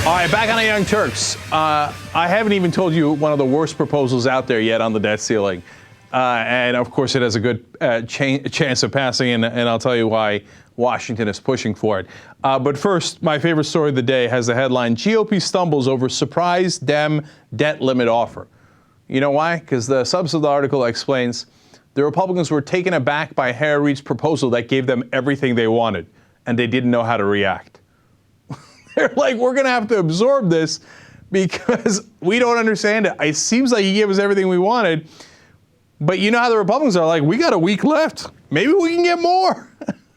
All right, back on the Young Turks. I haven't even told you one of the worst proposals out there yet on the debt ceiling. And of course, it has a good chance of passing, and I'll tell you why Washington is pushing for it. But first, my favorite story of the day has the headline, GOP stumbles over surprise Dem debt limit offer. You know why? Because the substance of the article explains the Republicans were taken aback by Harry Reid's proposal that gave them everything they wanted, and they didn't know how to react. They're like, we're going to have to absorb this because we don't understand it. It seems like he gave us everything we wanted. But you know how the Republicans are like, we got a week left. Maybe we can get more.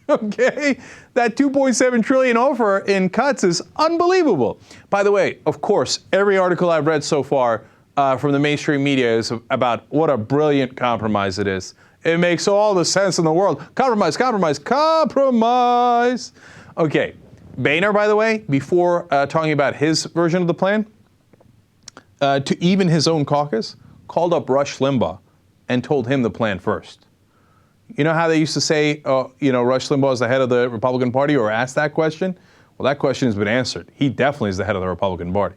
Okay? That $2.7 trillion offer in cuts is unbelievable. By the way, of course, every article I've read so far from the mainstream media is about what a brilliant compromise it is. It makes all the sense in the world. Compromise, compromise, compromise. Okay. Boehner, by the way, before talking about his version of the plan, to even his own caucus, called up Rush Limbaugh and told him the plan first. You know how they used to say, Rush Limbaugh is the head of the Republican Party, or asked that question? Well, that question has been answered. He definitely is the head of the Republican Party,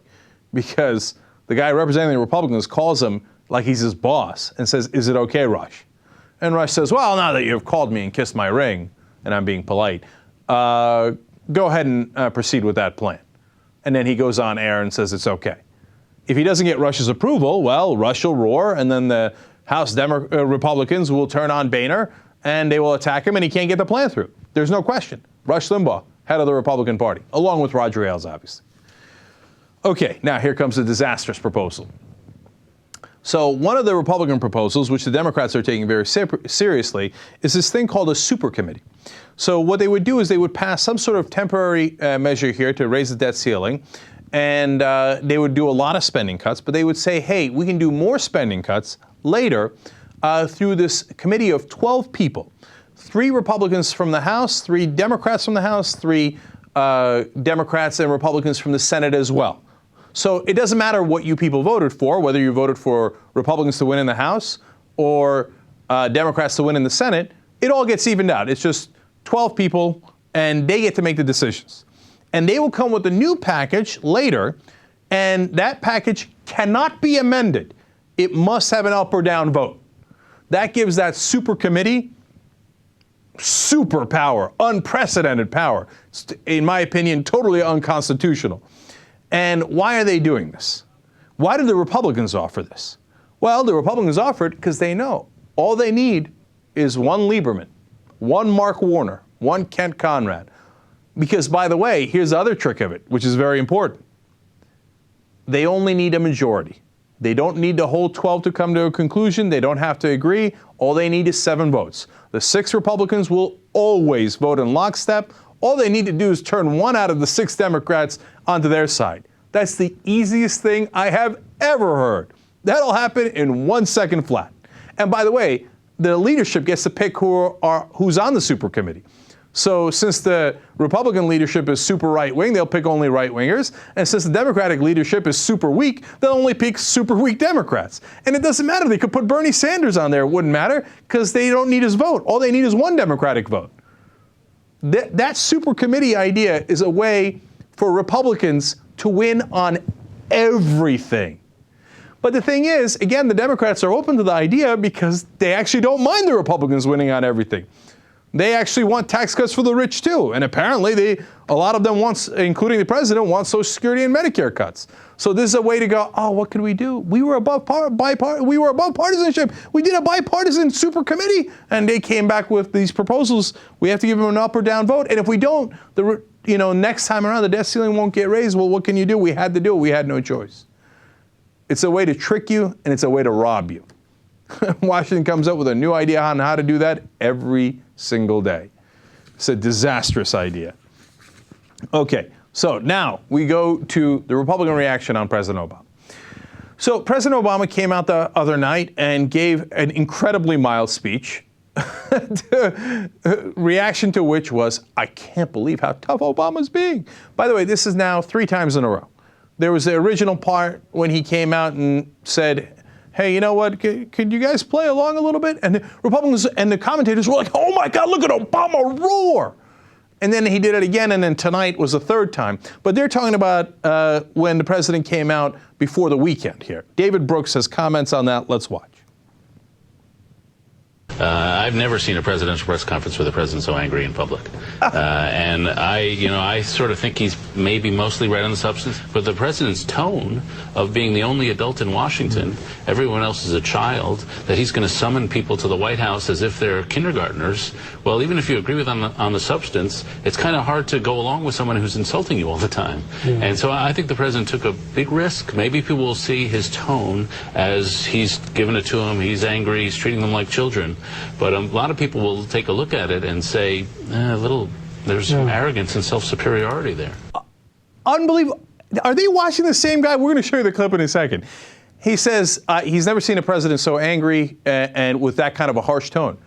because the guy representing the Republicans calls him like he's his boss and says, is it okay, Rush? And Rush says, well, now that you've called me and kissed my ring, and I'm being polite, go ahead and proceed with that plan. And then he goes on air and says it's okay. If he doesn't get Rush's approval, well, Rush will roar, and then the House Republicans will turn on Boehner, and they will attack him, and he can't get the plan through. There's no question. Rush Limbaugh, head of the Republican Party, along with Roger Ailes, obviously. Okay, now here comes a disastrous proposal. So one of the Republican proposals, which the Democrats are taking very seriously, is this thing called a super committee. So what they would do is they would pass some sort of temporary measure here to raise the debt ceiling, and they would do a lot of spending cuts, but they would say, hey, we can do more spending cuts later through this committee of 12 people. 3 Republicans from the House, 3 Democrats from the House, 3 Democrats and Republicans from the Senate as well. So it doesn't matter what you people voted for, whether you voted for Republicans to win in the House or Democrats to win in the Senate, it all gets evened out. It's just 12 people, and they get to make the decisions. And they will come with a new package later, and that package cannot be amended. It must have an up or down vote. That gives that super committee super power, unprecedented power. It's, in my opinion, totally unconstitutional. And why are they doing this? Why did the Republicans offer this? Well, the Republicans offered because they know all they need is one Lieberman, one Mark Warner, one Kent Conrad. Because, by the way, here's the other trick of it, which is very important. They only need a majority. They don't need the whole 12 to come to a conclusion. They don't have to agree. All they need is 7 votes. The 6 Republicans will always vote in lockstep. All they need to do is turn 1 out of the 6 Democrats onto their side. That's the easiest thing I have ever heard. That'll happen in 1 second flat. And by the way, the leadership gets to pick who's on the super committee. So since the Republican leadership is super right-wing, they'll pick only right-wingers. And since the Democratic leadership is super weak, they'll only pick super weak Democrats. And it doesn't matter. They could put Bernie Sanders on there. It wouldn't matter because they don't need his vote. All they need is 1 Democratic vote. That super committee idea is a way for Republicans to win on everything. But the thing is, again, the Democrats are open to the idea because they actually don't mind the Republicans winning on everything. They actually want tax cuts for the rich, too. And apparently, a lot of them want, including the president, want Social Security and Medicare cuts. So this is a way to go, oh, what could we do? We were above partisanship. We did a bipartisan super committee. And they came back with these proposals. We have to give them an up or down vote. And if we don't, next time around, the debt ceiling won't get raised. Well, what can you do? We had to do it. We had no choice. It's a way to trick you, and it's a way to rob you. Washington comes up with a new idea on how to do that every single day. It's a disastrous idea. Okay, so now we go to the Republican reaction on President Obama. So President Obama came out the other night and gave an incredibly mild speech, reaction to which was, I can't believe how tough Obama's being. By the way, this is now 3 times in a row. There was the original part when he came out and said, hey, you know what, could you guys play along a little bit? And the Republicans and the commentators were like, oh my God, look at Obama roar. And then he did it again, and then tonight was the third time. But they're talking about when the president came out before the weekend here. David Brooks has comments on that. Let's watch. I've never seen a presidential press conference where the president's so angry in public. And I sort of think he's maybe mostly right on the substance. But the president's tone of being the only adult in Washington, everyone else is a child, that he's going to summon people to the White House as if they're kindergartners. Well, even if you agree with on the substance, it's kind of hard to go along with someone who's insulting you all the time. Yeah. And so I think the president took a big risk. Maybe people will see his tone as he's given it to them. He's angry. He's treating them like children. But a lot of people will take a look at it and say, there's some arrogance and self-superiority there. Unbelievable. Are they watching the same guy? We're going to show you the clip in a second. He says he's never seen a president so angry and with that kind of a harsh tone.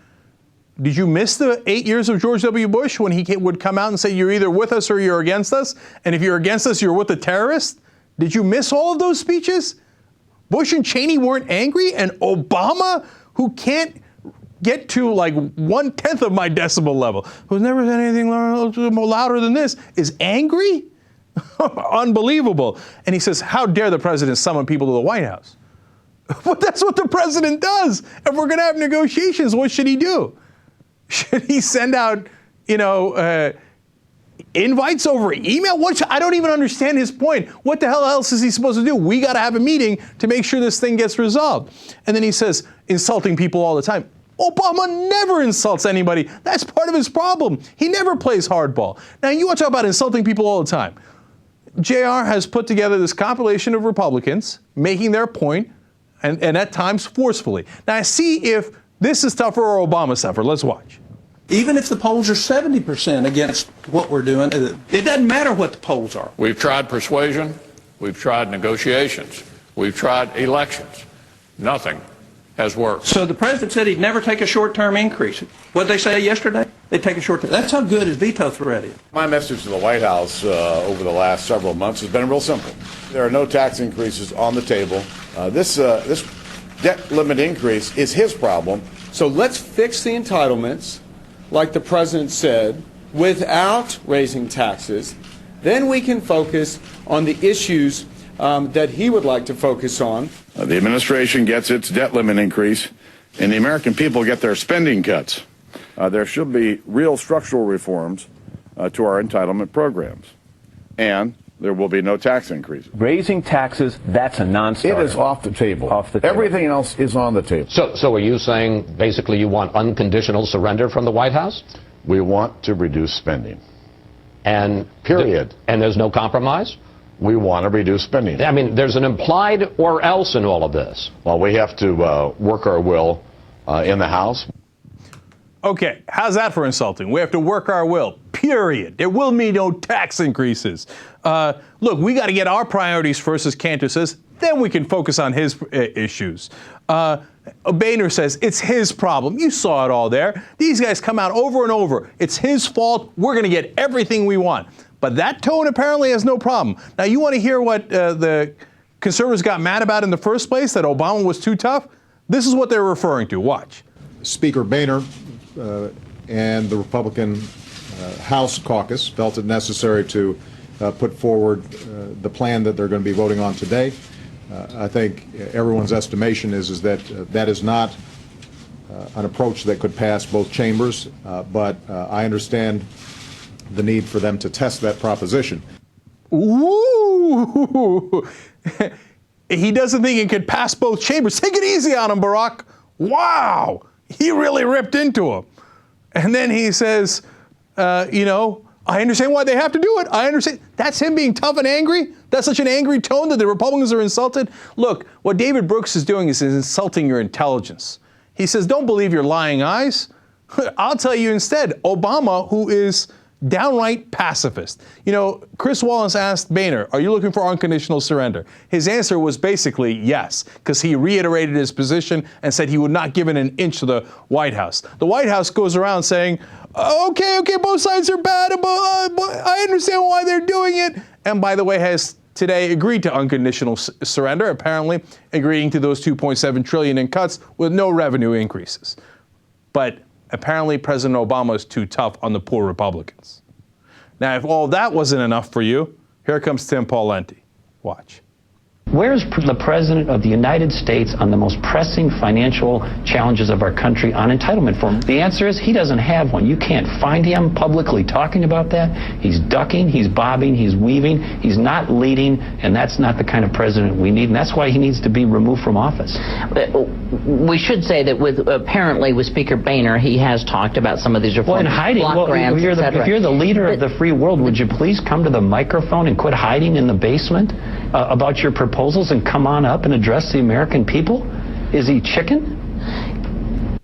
Did you miss the 8 years of George W. Bush when he would come out and say, you're either with us or you're against us? And if you're against us, you're with the terrorists? Did you miss all of those speeches? Bush and Cheney weren't angry, and Obama, who can't get to like 1/10 of my decibel level, who's never said anything louder than this, is angry? Unbelievable. And he says, how dare the president summon people to the White House? But that's what the president does. If we're going to have negotiations, what should he do? Should he send out, invites over email? I don't even understand his point. What the hell else is he supposed to do? We got to have a meeting to make sure this thing gets resolved. And then he says, insulting people all the time. Obama never insults anybody. That's part of his problem. He never plays hardball. Now, you want to talk about insulting people all the time. JR has put together this compilation of Republicans making their point, and at times forcefully. Now, see if this is tougher or Obama's tougher. Let's watch. Even if the polls are 70% against what we're doing, it doesn't matter what the polls are. We've tried persuasion. We've tried negotiations. We've tried elections. Nothing has worked. So the president said he'd never take a short-term increase. What did they say yesterday? They'd take a short-term. That's how good his veto threat is. My message to the White House over the last several months has been real simple. There are no tax increases on the table. This debt limit increase is his problem. So let's fix the entitlements, like the president said, without raising taxes. Then we can focus on the issues that he would like to focus on. The administration gets its debt limit increase, and the American people get their spending cuts. There should be real structural reforms to our entitlement programs, and there will be no tax increases. Raising taxes, that's a non-starter. It is off the table. Off the table. Everything else is on the table. So are you saying basically you want unconditional surrender from the White House? We want to reduce spending. And period. And there's no compromise? We want to reduce spending. I mean, there's an implied or else in all of this. Well, we have to work our will in the House. Okay, how's that for insulting? We have to work our will, period. There will be no tax increases. Look, we got to get our priorities first, as Cantor says, then we can focus on his issues. Boehner says it's his problem. You saw it all there. These guys come out over and over. It's his fault. We're going to get everything we want. But that tone apparently has no problem. Now, you want to hear what the conservatives got mad about in the first place, that Obama was too tough? This is what they're referring to. Watch. Speaker Boehner and the Republican House caucus felt it necessary to put forward the plan that they're going to be voting on today. I think everyone's estimation is that that is not an approach that could pass both chambers, but I understand the need for them to test that proposition. Ooh! He doesn't think it could pass both chambers. Take it easy on him, Barack. Wow! He really ripped into him. And then he says, I understand why they have to do it. I understand. That's him being tough and angry? That's such an angry tone that the Republicans are insulted? Look, what David Brooks is doing is insulting your intelligence. He says, don't believe your lying eyes. I'll tell you instead, Obama, who is downright pacifist. Chris Wallace asked Boehner, are you looking for unconditional surrender? His answer was basically yes, because he reiterated his position and said he would not give it an inch to the White House. The White House goes around saying, okay, both sides are bad, but I understand why they're doing it. And by the way, has today agreed to unconditional surrender, apparently agreeing to those $2.7 trillion in cuts with no revenue increases. But apparently, President Obama is too tough on the poor Republicans. Now, if all that wasn't enough for you, here comes Tim Pawlenty. Watch. Where's the President of the United States on the most pressing financial challenges of our country on entitlement reform? The answer is he doesn't have one. You can't find him publicly talking about that. He's ducking, he's bobbing, he's weaving. He's not leading, and that's not the kind of president we need, and that's why he needs to be removed from office. We should say that apparently with Speaker Boehner, he has talked about some of these reforms. Well, in hiding, if you're the leader of the free world, would you please come to the microphone and quit hiding in the basement about your proposals and come on up and address the American people? Is he chicken?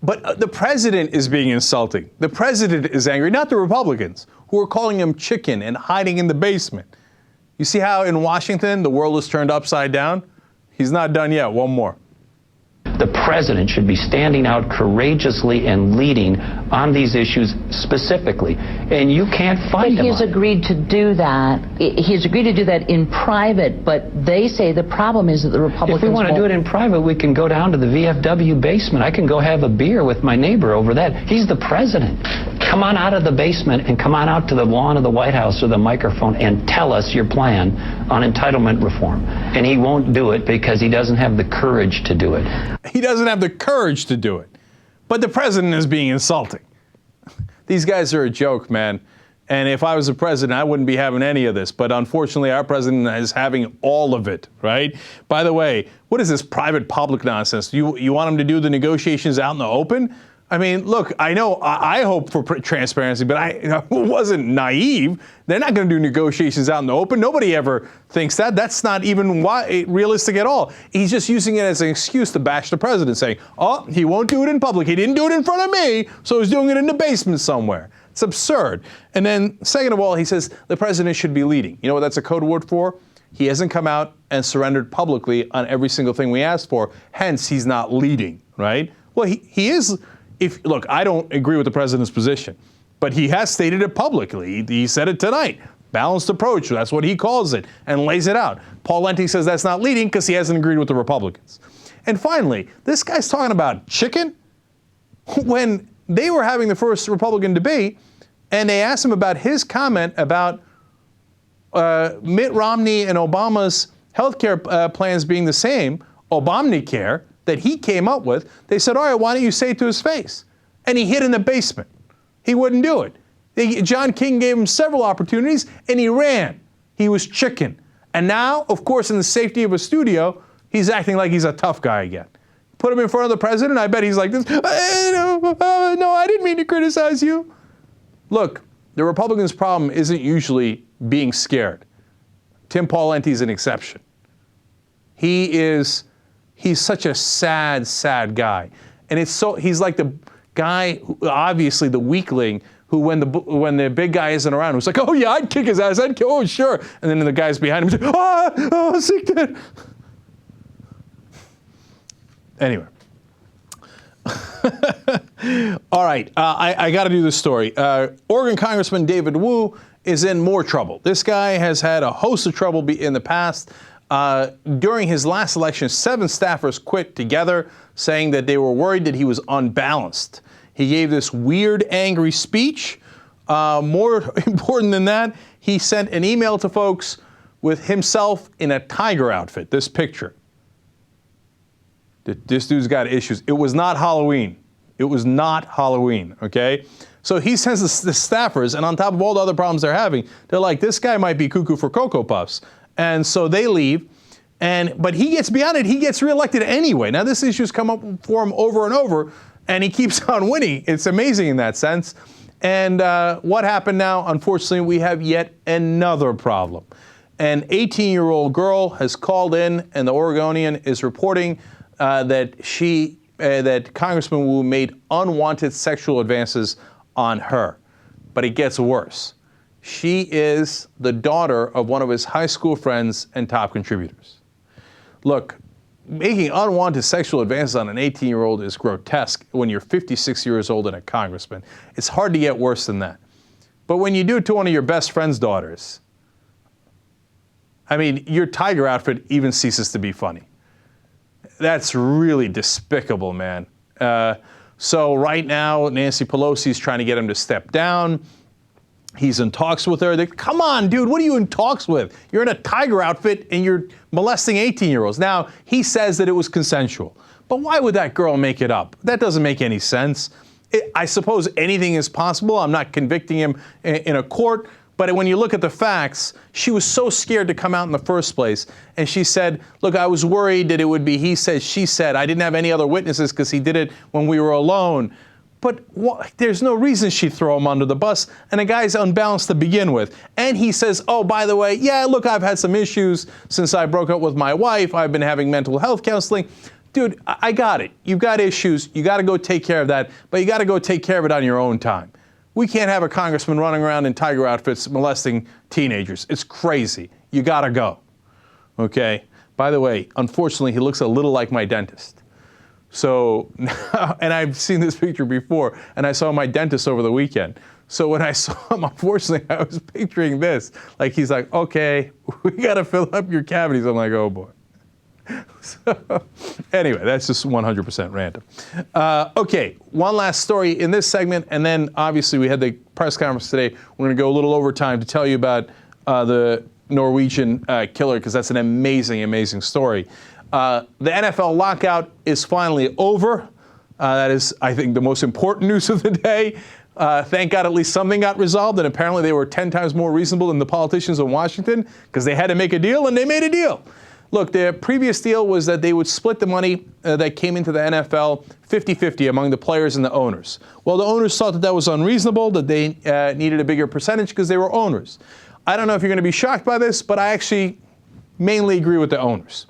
But the president is being insulting. The president is angry, not the Republicans, who are calling him chicken and hiding in the basement. You see how in Washington the world is turned upside down? He's not done yet. One more. The president should be standing out courageously and leading on these issues specifically. And you can't find him. But he's agreed to do that. He's agreed to do that in private, but they say the problem is that the Republicans If we want to do it in private, we can go down to the VFW basement. I can go have a beer with my neighbor over that. He's the president. Come on out of the basement and come on out to the lawn of the White House or the microphone and tell us your plan on entitlement reform. And he won't do it because he doesn't have the courage to do it. He doesn't have the courage to do it. But the president is being insulting. These guys are a joke, man. And if I was the president, I wouldn't be having any of this. But unfortunately, our president is having all of it, right? By the way, what is this private-public nonsense? You want him to do the negotiations out in the open? I mean, look, I know I hope for transparency, but I wasn't naive. They're not going to do negotiations out in the open. Nobody ever thinks that. That's not even realistic at all. He's just using it as an excuse to bash the president, saying, oh, he won't do it in public. He didn't do it in front of me, so he's doing it in the basement somewhere. It's absurd. And then, second of all, he says the president should be leading. You know what that's a code word for? He hasn't come out and surrendered publicly on every single thing we asked for. Hence, he's not leading, right? Well, he is. Look, I don't agree with the president's position, but he has stated it publicly. He said it tonight. Balanced approach, that's what he calls it, and lays it out. Pawlenty says that's not leading because he hasn't agreed with the Republicans. And finally, this guy's talking about chicken. When they were having the first Republican debate, and they asked him about his comment about Mitt Romney and Obama's health care plans being the same, Obamacare, that he came up with, they said, all right, why don't you say it to his face? And he hid in the basement. He wouldn't do it. John King gave him several opportunities, and he ran. He was chicken. And now, of course, in the safety of a studio, he's acting like he's a tough guy again. Put him in front of the president, I bet he's like this, no, I didn't mean to criticize you. Look, the Republicans' problem isn't usually being scared. Tim Pawlenty is an exception. He's such a sad, sad guy. And he's like the guy, obviously the weakling, who when the big guy isn't around, who's like, oh yeah, I'd kick his ass, oh sure. And then the guys behind him say, oh, sick dad. Anyway. All right, I got to do this story. Oregon Congressman David Wu is in more trouble. This guy has had a host of trouble in the past. During his last election, 7 staffers quit together, saying that they were worried that he was unbalanced. He gave this weird, angry speech. More important than that, he sent an email to folks with himself in a tiger outfit. This picture. This dude's got issues. It was not Halloween. It was not Halloween, okay? So he sends the staffers, and on top of all the other problems they're having, they're like, this guy might be cuckoo for Cocoa Puffs. And so they leave, but he gets beyond it. He gets reelected anyway. Now, this issue's come up for him over and over, and he keeps on winning. It's amazing in that sense. And what happened now? Unfortunately, we have yet another problem. An 18-year-old girl has called in, and the Oregonian is reporting that Congressman Wu made unwanted sexual advances on her. But it gets worse. She is the daughter of one of his high school friends and top contributors. Look, making unwanted sexual advances on an 18-year-old is grotesque when you're 56 years old and a congressman. It's hard to get worse than that. But when you do it to one of your best friend's daughters, I mean, your tiger outfit even ceases to be funny. That's really despicable, man. So right now, Nancy Pelosi is trying to get him to step down. He's in talks with her. Come on, dude, what are you in talks with? You're in a tiger outfit and you're molesting 18-year-olds. Now, he says that it was consensual. But why would that girl make it up? That doesn't make any sense. I suppose anything is possible. I'm not convicting him in a court. But when you look at the facts, she was so scared to come out in the first place. And she said, look, I was worried that it would be he said, she said. I didn't have any other witnesses because he did it when we were alone. But there's no reason she'd throw him under the bus. And the guy's unbalanced to begin with. And he says, oh, by the way, yeah, look, I've had some issues since I broke up with my wife. I've been having mental health counseling. Dude, I got it. You've got issues. You got to go take care of that. But you got to go take care of it on your own time. We can't have a congressman running around in tiger outfits molesting teenagers. It's crazy. You got to go. Okay? By the way, unfortunately, he looks a little like my dentist. So, and I've seen this picture before, and I saw my dentist over the weekend. So when I saw him, unfortunately, I was picturing this. Like, he's like, okay, we got to fill up your cavities. I'm like, oh, boy. So, anyway, that's just 100% random. Okay, one last story in this segment, and then obviously we had the press conference today. We're going to go a little overtime to tell you about the Norwegian killer, because that's an amazing, amazing story. The NFL lockout is finally over. That is, I think, the most important news of the day. Thank God at least something got resolved, and apparently they were 10 times more reasonable than the politicians in Washington because they had to make a deal, and they made a deal. Look, the previous deal was that they would split the money that came into the NFL 50-50 among the players and the owners. Well, the owners thought that that was unreasonable, that they needed a bigger percentage because they were owners. I don't know if you're going to be shocked by this, but I actually mainly agree with the owners.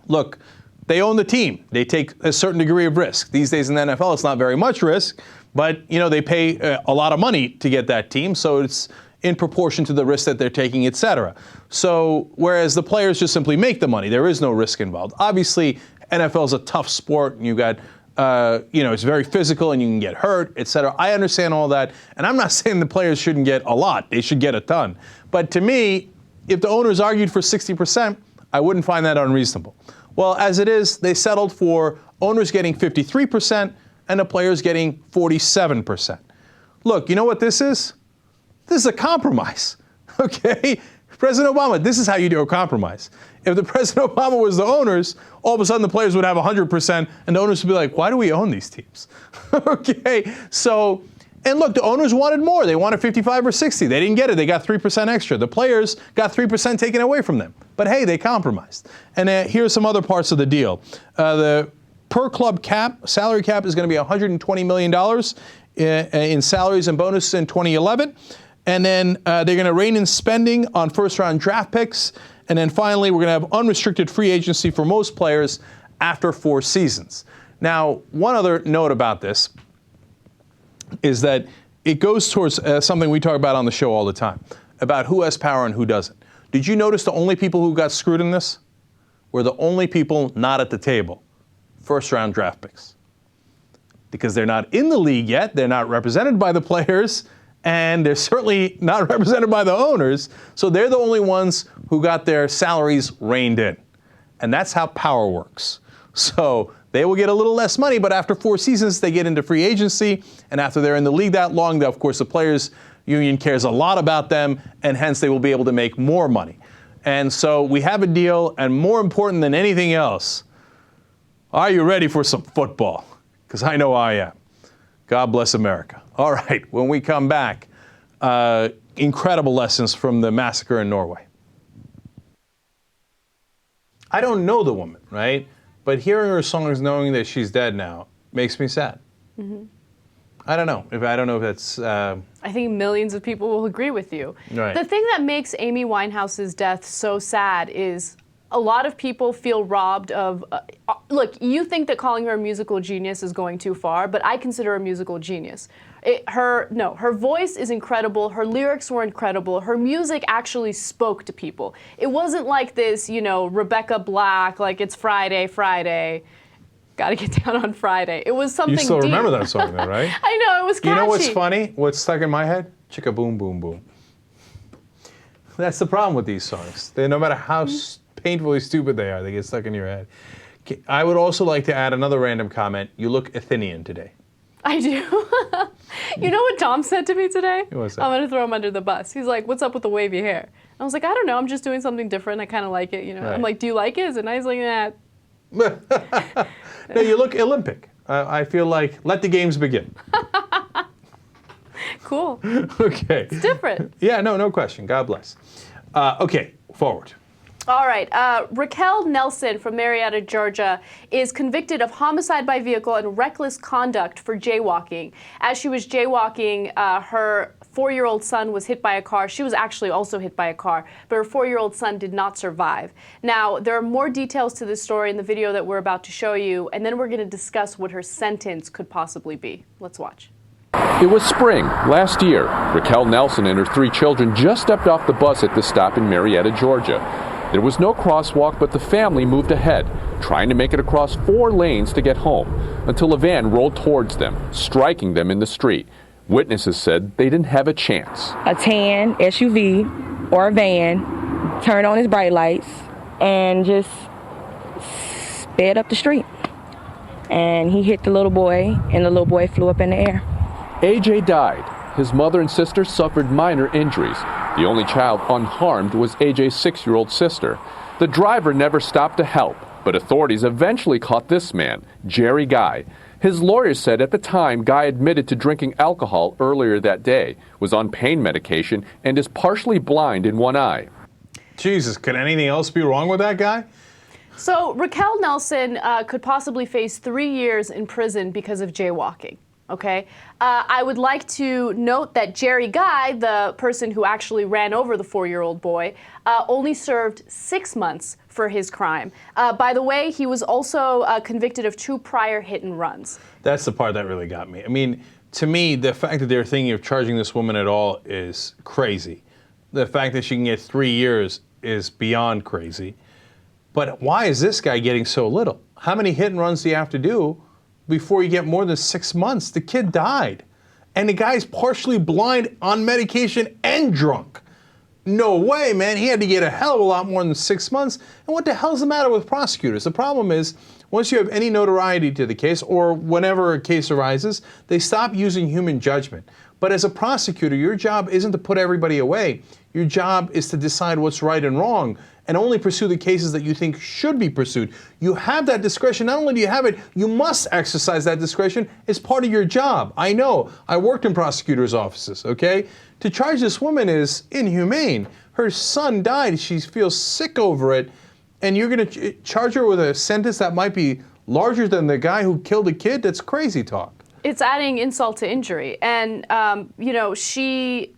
Look, they own the team. They take a certain degree of risk. These days in the NFL, it's not very much risk, but you know they pay a lot of money to get that team, so it's in proportion to the risk that they're taking, etc. So whereas the players just simply make the money, there is no risk involved. Obviously, NFL is a tough sport, and you got, it's very physical, and you can get hurt, etc. I understand all that, and I'm not saying the players shouldn't get a lot; they should get a ton. But to me, if the owners argued for 60%, I wouldn't find that unreasonable. Well, as it is, they settled for owners getting 53% and the players getting 47%. Look, you know what this is? This is a compromise, okay? President Obama, this is how you do a compromise. If the President Obama was the owners, all of a sudden the players would have 100% and the owners would be like, why do we own these teams? Okay, so, and look, the owners wanted more. They wanted 55 or 60. They didn't get it. They got 3% extra. The players got 3% taken away from them. But hey, they compromised. And here's some other parts of the deal. The per club cap, salary cap is going to be $120 million in salaries and bonuses in 2011. And then they're going to rein in spending on first-round draft picks. And then finally, we're going to have unrestricted free agency for most players after 4 seasons. Now, one other note about this is that it goes towards something we talk about on the show all the time, about who has power and who doesn't. Did you notice the only people who got screwed in this were the only people not at the table? First-round draft picks. Because they're not in the league yet, they're not represented by the players, and they're certainly not represented by the owners, so they're the only ones who got their salaries reined in. And that's how power works. So they will get a little less money, but after 4 seasons, they get into free agency, and after they're in the league that long, of course, the players' union cares a lot about them, and hence they will be able to make more money. And so we have a deal, and more important than anything else, are you ready for some football? Because I know I am. God bless America. All right, when we come back, incredible lessons from the massacre in Norway. I don't know the woman, right? But hearing her songs, knowing that she's dead now, makes me sad. Mm-hmm. I don't know if that's. I think millions of people will agree with you. Right. The thing that makes Amy Winehouse's death so sad is a lot of people feel robbed of. Look, you think that calling her a musical genius is going too far, but I consider her a musical genius. Her voice is incredible. Her lyrics were incredible. Her music actually spoke to people. It wasn't like this, Rebecca Black, like it's Friday. Got to get down on Friday. It was something. You still deep. remember that song, though, right? I know, it was catchy. You know what's funny? What's stuck in my head? Chicka boom boom boom. That's the problem with these songs. No matter how painfully stupid they are, they get stuck in your head. I would also like to add another random comment. You look Athenian today. I do. You know what Tom said to me today? What's that? I'm going to throw him under the bus. He's like, what's up with the wavy hair? I was like, I don't know. I'm just doing something different. I kind of like it, you know. Right. I'm like, do you like it? Is it nice? Like, nah. No, you look Olympic. I feel like let the games begin. Cool. Okay. It's different. Yeah, no question. God bless. Okay, forward. All right. Raquel Nelson from Marietta, Georgia, is convicted of homicide by vehicle and reckless conduct for jaywalking. As she was jaywalking, her 4-year-old son was hit by a car. She was actually also hit by a car, but her 4-year-old son did not survive. Now, there are more details to this story in the video that we're about to show you, and then we're going to discuss what her sentence could possibly be. Let's watch. It was spring last year. Raquel Nelson and her 3 children just stepped off the bus at the stop in Marietta, Georgia. There was no crosswalk, but the family moved ahead, trying to make it across 4 lanes to get home, until a van rolled towards them, striking them in the street. Witnesses said they didn't have a chance. A tan SUV or a van turned on its bright lights and just sped up the street. And he hit the little boy, and the little boy flew up in the air. AJ died. His mother and sister suffered minor injuries. The only child unharmed was AJ's 6-year-old sister. The driver never stopped to help, but authorities eventually caught this man, Jerry Guy. His lawyers said at the time Guy admitted to drinking alcohol earlier that day, was on pain medication, and is partially blind in one eye. Jesus, could anything else be wrong with that guy? So Raquel Nelson could possibly face 3 years in prison because of jaywalking. Okay, I would like to note that Jerry Guy, the person who actually ran over the 4-year-old boy, only served 6 months for his crime. By the way, he was also convicted of 2 prior hit and runs. That's the part that really got me. I mean, to me, the fact that they're thinking of charging this woman at all is crazy. The fact that she can get 3 years is beyond crazy. But why is this guy getting so little? How many hit and runs do you have to do before you get more than 6 months? The kid died. And the guy's partially blind, on medication, and drunk. No way, man. He had to get a hell of a lot more than 6 months. And what the hell's the matter with prosecutors? The problem is, once you have any notoriety to the case, or whenever a case arises, they stop using human judgment. But as a prosecutor, your job isn't to put everybody away. Your job is to decide what's right and wrong, and only pursue the cases that you think should be pursued. You have that discretion. Not only do you have it, you must exercise that discretion as part of your job. I know. I worked in prosecutors' offices, okay? To charge this woman is inhumane. Her son died. She feels sick over it, and you're going to charge her with a sentence that might be larger than the guy who killed a kid? That's crazy talk. It's adding insult to injury. And, you know, she's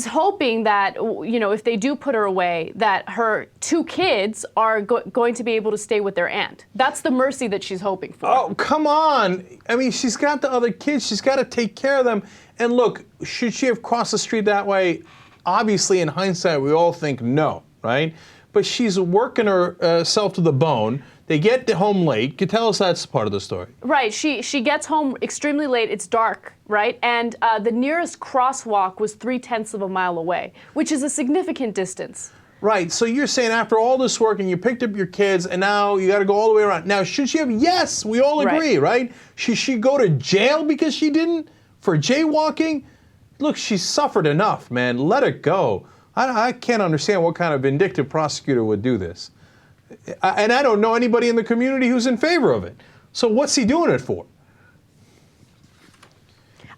hoping that, you know, if they do put her away, that her 2 kids are going to be able to stay with their aunt. That's the mercy that she's hoping for. Oh, come on. I mean, she's got the other kids. She's got to take care of them. And look, should she have crossed the street that way? Obviously, in hindsight, we all think no, right? But she's working herself to the bone. They get home late. Tell us that's part of the story. Right. She gets home extremely late. It's dark, right? And the nearest crosswalk was 3/10 of a mile away, which is a significant distance. Right. So you're saying after all this work and you picked up your kids and now you got to go all the way around. Now, should she have? Yes, we all agree, right? Should she go to jail because she didn't? For jaywalking? Look, she's suffered enough, man. Let it go. I can't understand what kind of vindictive prosecutor would do this. And I don't know anybody in the community who's in favor of it. So what's he doing it for?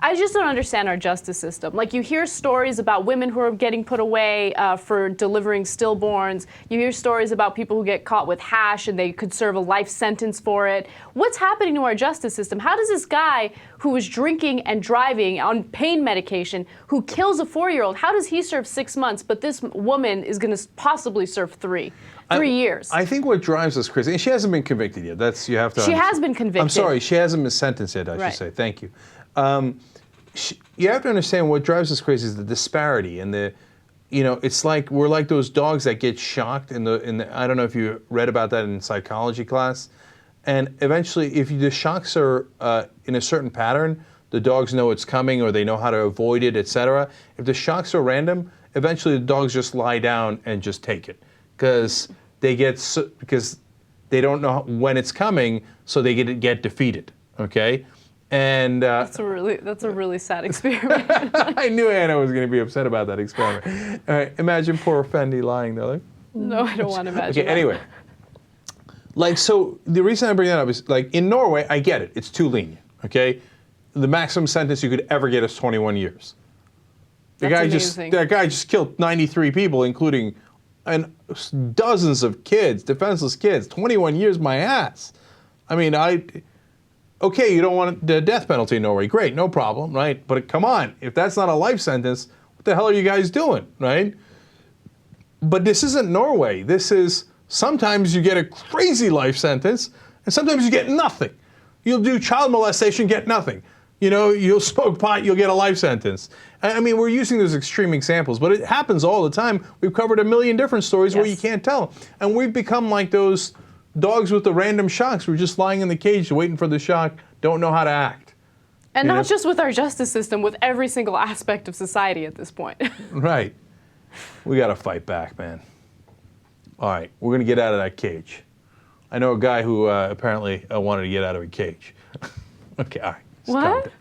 I just don't understand our justice system. Like, you hear stories about women who are getting put away for delivering stillborns. You hear stories about people who get caught with hash and they could serve a life sentence for it. What's happening to our justice system? How does this guy who was drinking and driving on pain medication, who kills a 4-year-old, how does he serve 6 months, but this woman is going to possibly serve 3 years? I think what drives us crazy, and she hasn't been convicted yet. That's, you have to She understand. has been convicted. I'm sorry, she hasn't been sentenced yet, I should say. Thank you. You have to understand what drives us crazy is the disparity and the, you know, it's like we're like those dogs that get shocked in the I don't know if you read about that in psychology class, and eventually if the shocks are in a certain pattern, the dogs know it's coming or they know how to avoid it, etc. If the shocks are random, eventually the dogs just lie down and just take it because they don't know when it's coming, so they get defeated. Okay. And that's a really sad experiment. I knew Anna was going to be upset about that experiment. Imagine poor Fendi lying there like. No, I don't want to imagine. Okay, anyway. Like, so the reason I bring that up is, like, in Norway, I get it. It's too lenient, okay? The maximum sentence you could ever get is 21 years. That's amazing. That guy just killed 93 people, including dozens of kids, defenseless kids. 21 years, my ass. I mean, okay, you don't want the death penalty in Norway. Great, no problem, right? But come on, if that's not a life sentence, what the hell are you guys doing, right? But this isn't Norway. This is, sometimes you get a crazy life sentence, and sometimes you get nothing. You'll do child molestation, get nothing. You know, you'll smoke pot, you'll get a life sentence. I mean, we're using those extreme examples, but it happens all the time. We've covered a million different stories where you can't tell. And we've become like those dogs with the random shocks. We're just lying in the cage waiting for the shock, don't know how to act. And not just with our justice system, with every single aspect of society at this point. Right. We got to fight back, man. All right, we're going to get out of that cage. I know a guy who apparently wanted to get out of a cage. Okay, all right. What?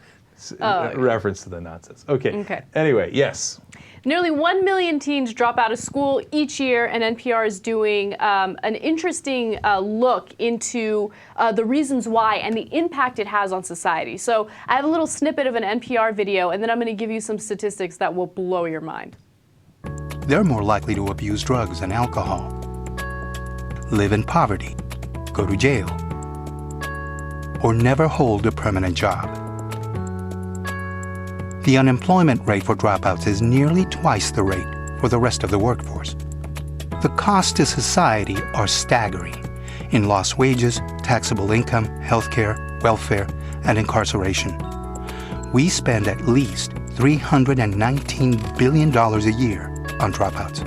Reference to the nonsense. Okay. Anyway, yes. Nearly 1 million teens drop out of school each year, and NPR is doing an interesting look into the reasons why and the impact it has on society. So I have a little snippet of an NPR video, and then I'm going to give you some statistics that will blow your mind. They're more likely to abuse drugs and alcohol, live in poverty, go to jail, or never hold a permanent job. The unemployment rate for dropouts is nearly twice the rate for the rest of the workforce. The costs to society are staggering in lost wages, taxable income, healthcare, welfare, and incarceration. We spend at least $319 billion a year on dropouts.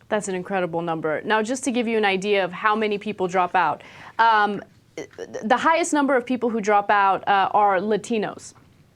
That's an incredible number. Now, just to give you an idea of how many people drop out, the highest number of people who drop out are Latinos.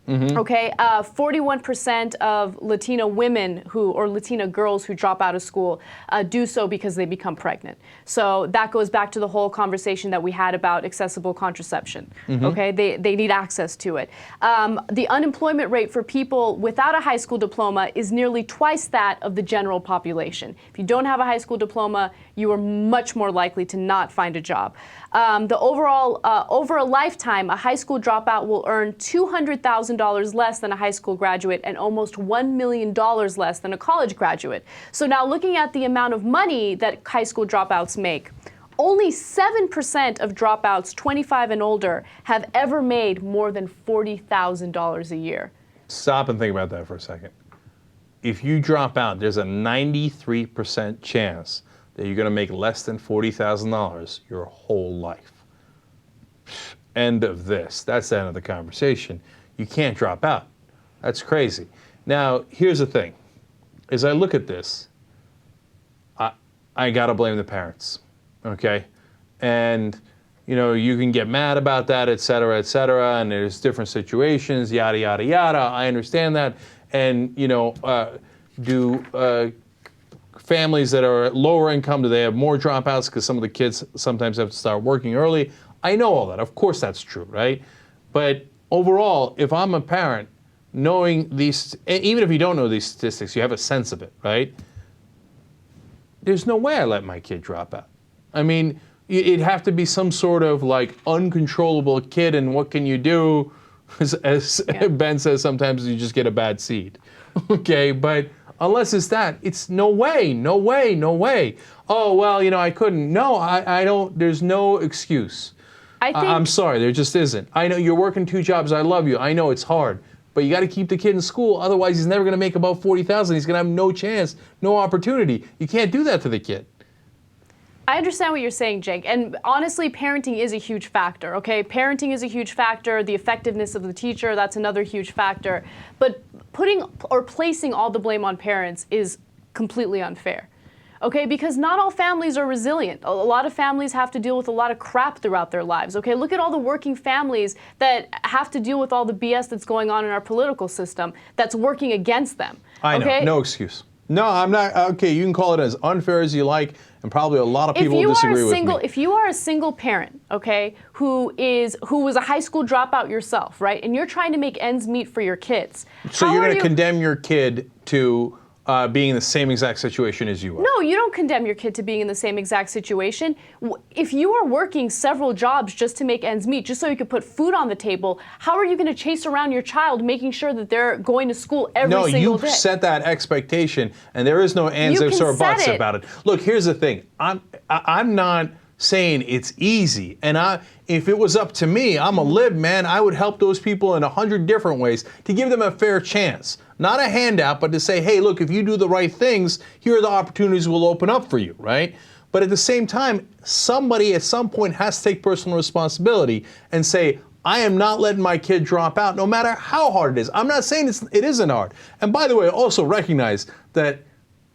Okay, 41% of Latino women or Latina girls who drop out of school do so because they become pregnant. So that goes back to the whole conversation that we had about accessible contraception. Okay, they need access to it. The unemployment rate for people without a high school diploma is nearly twice that of the general population. If you don't have a high school diploma, you are much more likely to not find a job. Over a lifetime, a high school dropout will earn $200,000 less than a high school graduate and almost $1 million less than a college graduate. So now looking at the amount of money that high school dropouts make, only 7% of dropouts 25 and older have ever made more than $40,000 a year. Stop and think about that for a second. If you drop out, there's a 93% chance that you're going to make less than $40,000 your whole life. End of this. That's the end of the conversation. You can't drop out. That's crazy. Now, here's the thing. As I look at this, I got to blame the parents, okay? And, you know, you can get mad about that, et cetera, and there's different situations, yada, yada, yada. I understand that. And, you know, families that are at lower income, do they have more dropouts because some of the kids sometimes have to start working early? I know all that. Of course that's true, right? But overall, if I'm a parent, knowing these, even if you don't know these statistics, you have a sense of it, right? There's no way I let my kid drop out. I mean, it'd have to be some sort of like uncontrollable kid, and what can you do? As Ben says, sometimes you just get a bad seed. Okay, but unless it's that, it's no way. Oh, well, you know, I couldn't. No, I don't, there's no excuse. I'm sorry, there just isn't. I know you're working 2 jobs, I love you, I know it's hard, but you got to keep the kid in school, otherwise he's never going to make about $40,000. He's going to have no chance, no opportunity. You can't do that to the kid. I understand what you're saying, Cenk, and honestly, parenting is a huge factor, okay? Parenting is a huge factor, the effectiveness of the teacher, that's another huge factor, but placing all the blame on parents is completely unfair. Okay, because not all families are resilient. A lot of families have to deal with a lot of crap throughout their lives. Okay, look at all the working families that have to deal with all the BS that's going on in our political system that's working against them. I know, okay? no excuse. No, I'm not. Okay, you can call it as unfair as you like, and probably a lot of people will disagree with me. If you are a single parent, okay, who was a high school dropout yourself, right, and you're trying to make ends meet for your kids. So you're going to condemn your kid to being in the same exact situation as you are? No, you don't condemn your kid to being in the same exact situation. If you are working several jobs just to make ends meet, just so you could put food on the table, how are you going to chase around your child making sure that they're going to school every single day? No, you set that expectation, and there is no ands, ifs, or buts about it. Look, here's the thing. I'm not saying it's easy, and if it was up to me, I'm a lib, man, I would help those people in 100 different ways to give them a fair chance. Not a handout, but to say, hey, look, if you do the right things, here are the opportunities we'll open up for you, right? But at the same time, somebody at some point has to take personal responsibility and say, I am not letting my kid drop out no matter how hard it is. I'm not saying it isn't hard. And by the way, also recognize that,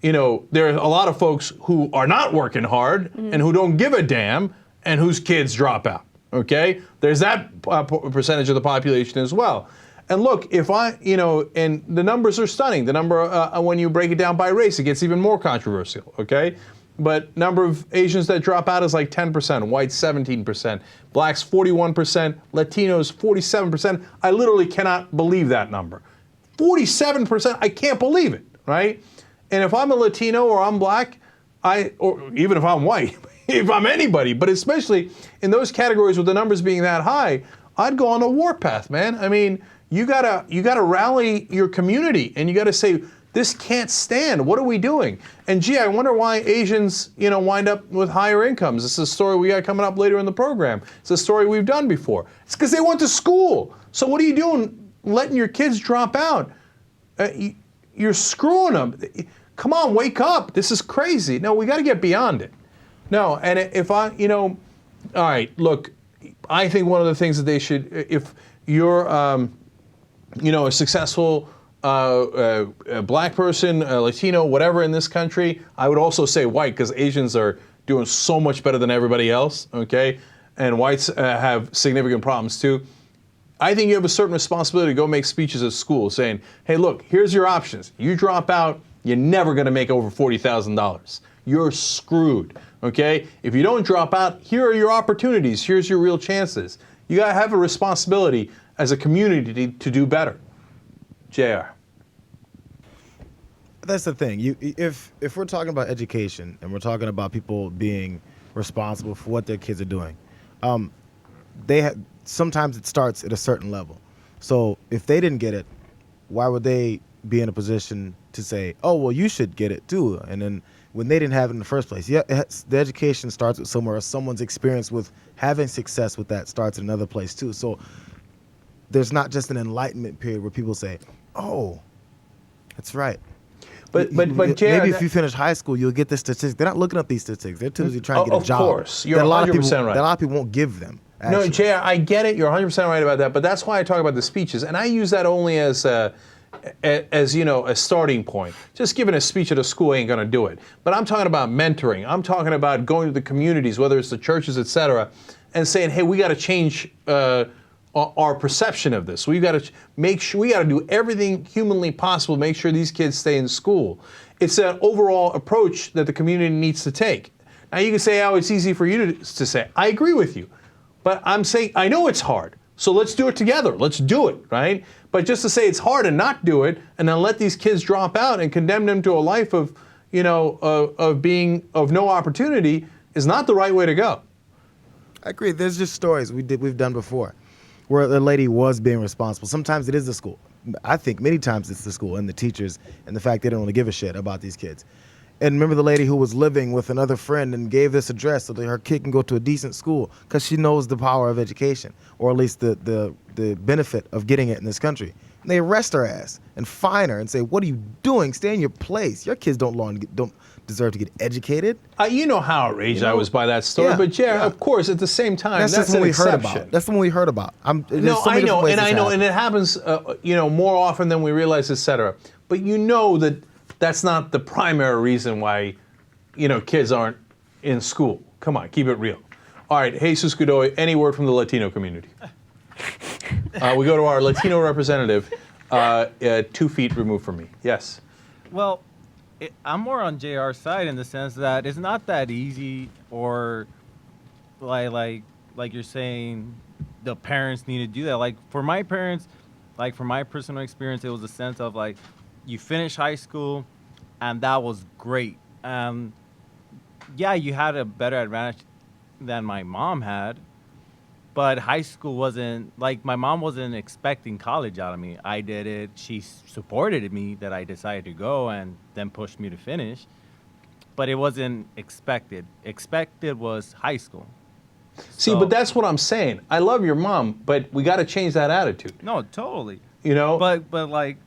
you know, there are a lot of folks who are not working hard and who don't give a damn and whose kids drop out, okay? There's that percentage of the population as well. And look, and the numbers are stunning. The number, when you break it down by race, it gets even more controversial, okay? But number of Asians that drop out is like 10%, whites 17%, blacks 41%, Latinos 47%. I literally cannot believe that number. 47%, I can't believe it, right? And if I'm a Latino or I'm black, or even if I'm white, if I'm anybody, but especially in those categories with the numbers being that high, I'd go on a warpath, man. I mean, you gotta rally your community, and you gotta say, this can't stand. What are we doing? And gee, I wonder why Asians, wind up with higher incomes. This is a story we got coming up later in the program. It's a story we've done before. It's because they went to school. So what are you doing, letting your kids drop out? You're screwing them. Come on, wake up. This is crazy. No, we got to get beyond it. No, and if all right, look, I think one of the things that they should, if you're, a successful a black person, a Latino, whatever in this country, I would also say white, because Asians are doing so much better than everybody else, okay? And whites have significant problems too. I think you have a certain responsibility to go make speeches at school saying, hey, look, here's your options. You drop out, you're never going to make over $40,000. You're screwed, okay? If you don't drop out, here are your opportunities. Here's your real chances. You got to have a responsibility as a community to do better. JR. That's the thing. If we're talking about education and we're talking about people being responsible for what their kids are doing, sometimes it starts at a certain level. So if they didn't get it, why would they be in a position to say, oh, well, you should get it too? And then when they didn't have it in the first place, the education starts with somewhere, or someone's experience with having success with that starts at another place too. So there's not just an enlightenment period where people say, oh, that's right. But maybe if you finish high school, you'll get the statistics. They're not looking up these statistics. They're too busy trying to get a job. Of course, you're 100% right. That a lot of people won't give them. Actually. No, JR, I get it. You're 100% right about that. But that's why I talk about the speeches, and I use that only as a starting point. Just giving a speech at a school ain't going to do it. But I'm talking about mentoring. I'm talking about going to the communities, whether it's the churches, etc., and saying, hey, we got to change our perception of this. We've got to make sure, we got to do everything humanly possible to make sure these kids stay in school. It's an overall approach that the community needs to take. Now you can say, oh, it's easy for you to say. I agree with you. But I'm saying, I know it's hard. So let's do it together. Let's do it, right? But just to say it's hard and not do it, and then let these kids drop out and condemn them to a life of, of no opportunity is not the right way to go. I agree. There's just stories we've done before where the lady was being responsible. Sometimes it is the school. I think many times it's the school and the teachers and the fact they don't really give a shit about these kids. And remember the lady who was living with another friend and gave this address so that her kid can go to a decent school because she knows the power of education, or at least the benefit of getting it in this country. And they arrest her ass and fine her and say, what are you doing? Stay in your place. Your kids don't deserve to get educated. You know how outraged I was by that story, yeah, but of course, at the same time, that's an exception. That's the one we heard about. I know, and it happens, more often than we realize, etc. But you know that that's not the primary reason why, kids aren't in school. Come on, keep it real. All right, Jesus Godoy, any word from the Latino community? We go to our Latino representative, 2 feet removed from me. Yes. Well, I'm more on JR's side in the sense that it's not that easy, or like you're saying, the parents need to do that. Like for my parents, like from my personal experience, it was a sense of like, you finish high school, and that was great. Yeah, you had a better advantage than my mom had, but high school wasn't, like, my mom wasn't expecting college out of me. I did it. She supported me that I decided to go and then pushed me to finish, but it wasn't expected. Expected was high school. See, but that's what I'm saying. I love your mom, but we got to change that attitude. No, totally. You know? But like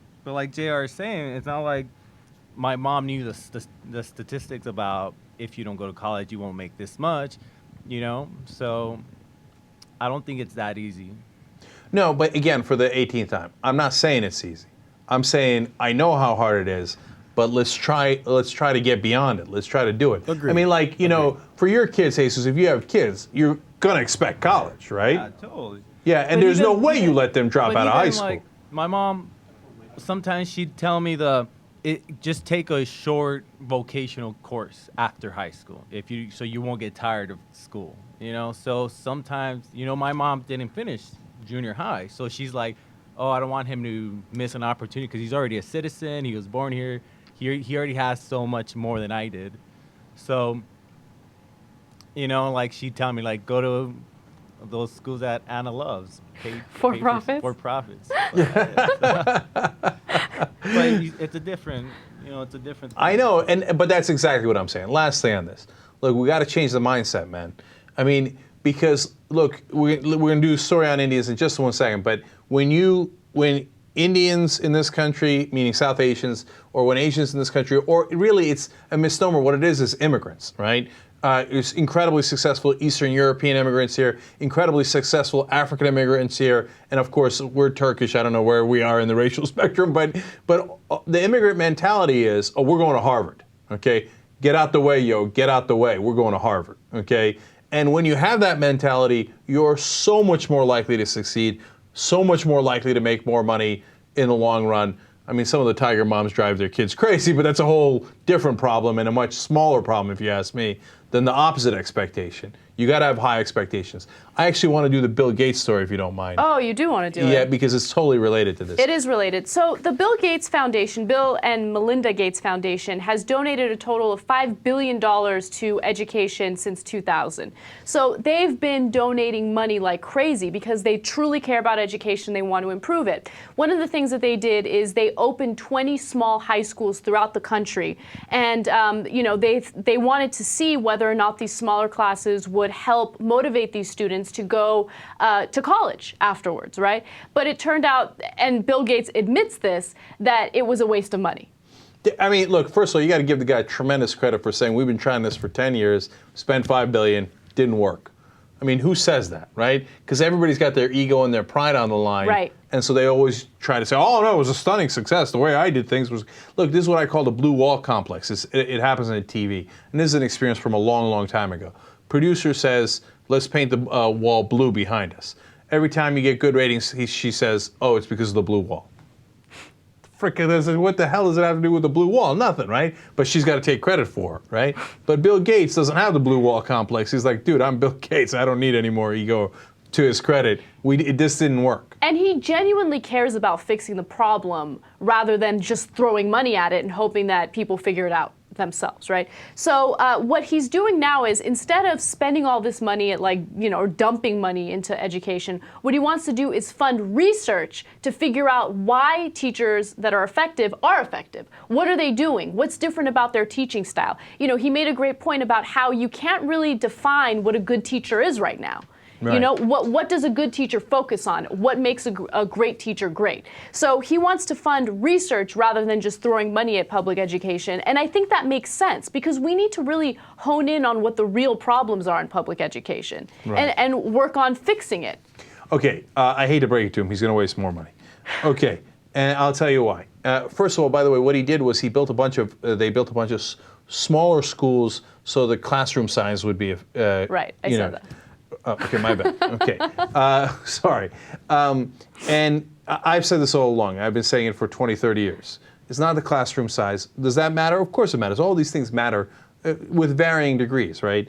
JR is saying, it's not like my mom knew the statistics about if you don't go to college, you won't make this much, you know? So I don't think it's that easy. No, but again, for the 18th time, I'm not saying it's easy. I'm saying I know how hard it is, but let's try to get beyond it. Let's try to do it. Agreed. I mean, like, you know, for your kids, Jesus, if you have kids, you're going to expect college, right? Yeah, totally. Yeah, and there's no way you let them drop out of high school. Like, my mom, sometimes she'd tell me just take a short vocational course after high school so you won't get tired of school, you know? So sometimes, you know, my mom didn't finish junior high, so she's like, oh, I don't want him to miss an opportunity because he's already a citizen, he was born here, he already has so much more than I did. So, you know, like she'd tell me, like, go to those schools that Anna loves. For profits? For profits. But it's a different thing. I know, but that's exactly what I'm saying. Last thing on this. Look, we got to change the mindset, man. I mean, because, look, we're going to do a story on Indians in just 1 second, but when Indians in this country, meaning South Asians, or when Asians in this country, or really it's a misnomer, what it is immigrants, right? It's incredibly successful Eastern European immigrants here, incredibly successful African immigrants here, and of course we're Turkish. I don't know where we are in the racial spectrum, but the immigrant mentality is, oh, we're going to Harvard, okay? Get out the way, yo, get out the way. We're going to Harvard, okay? And when you have that mentality, you're so much more likely to succeed, so much more likely to make more money in the long run. I mean, some of the tiger moms drive their kids crazy, but that's a whole different problem and a much smaller problem, if you ask me, than the opposite expectation. You got to have high expectations. I actually want to do the Bill Gates story, if you don't mind. Oh, you do want to do it? Yeah, because it's totally related to this. It is related. So the Bill Gates Foundation, Bill and Melinda Gates Foundation, has donated a total of $5 billion to education since 2000. So they've been donating money like crazy because they truly care about education. They want to improve it. One of the things that they did is they opened 20 small high schools throughout the country. And, you know, they wanted to see whether or not these smaller classes would help motivate these students to go to college afterwards, right? But it turned out, and Bill Gates admits this, that it was a waste of money. I mean, look, first of all, you got to give the guy tremendous credit for saying we've been trying this for 10 years, spent $5 billion, didn't work. I mean, who says that, right? Because everybody's got their ego and their pride on the line. Right. And so they always try to say, oh, no, it was a stunning success. The way I did things was, look, this is what I call the blue wall complex. It happens in TV. And this is an experience from a long, long time ago. Producer says, let's paint the wall blue behind us. Every time you get good ratings, she says, oh, it's because of the blue wall. Frickin', what the hell does it have to do with the blue wall? Nothing, right? But she's got to take credit for it, right? But Bill Gates doesn't have the blue wall complex. He's like, dude, I'm Bill Gates. I don't need any more ego. To his credit, this didn't work. And he genuinely cares about fixing the problem rather than just throwing money at it and hoping that people figure it out themselves, right? So what he's doing now is, instead of spending all this money at, like, you know, or dumping money into education, what he wants to do is fund research to figure out why teachers that are effective. What are they doing? What's different about their teaching style? You know, he made a great point about how you can't really define what a good teacher is right now. Right. You know, what does a good teacher focus on? What makes a great teacher great? So he wants to fund research rather than just throwing money at public education. And I think that makes sense because we need to really hone in on what the real problems are in public education, right, and work on fixing it. Okay, I hate to break it to him. He's going to waste more money. Okay, and I'll tell you why. First of all, by the way, what he did was he built a bunch of, they built a bunch of smaller schools so the classroom size would be, right, I said that. Oh, okay, my bad. Okay, sorry. And I've said this all along. I've been saying it for 20, 30 years. It's not the classroom size. Does that matter? Of course it matters. All these things matter with varying degrees, right?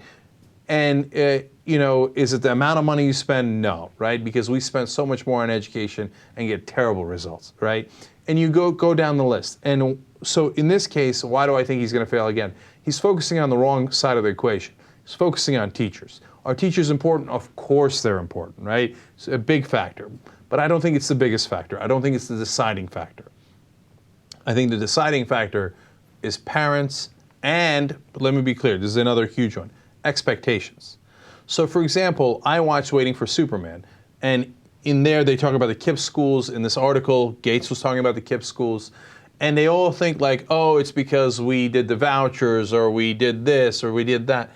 And, is it the amount of money you spend? No, right? Because we spend so much more on education and get terrible results, right? And you go down the list. And so in this case, why do I think he's going to fail again? He's focusing on the wrong side of the equation. He's focusing on teachers. Are teachers important? Of course they're important, right? It's a big factor. But I don't think it's the biggest factor. I don't think it's the deciding factor. I think the deciding factor is parents and, let me be clear, this is another huge one, expectations. So for example, I watched Waiting for Superman, and in there they talk about the KIPP schools. In this article, Gates was talking about the KIPP schools, and they all think like, oh, it's because we did the vouchers, or we did this, or we did that.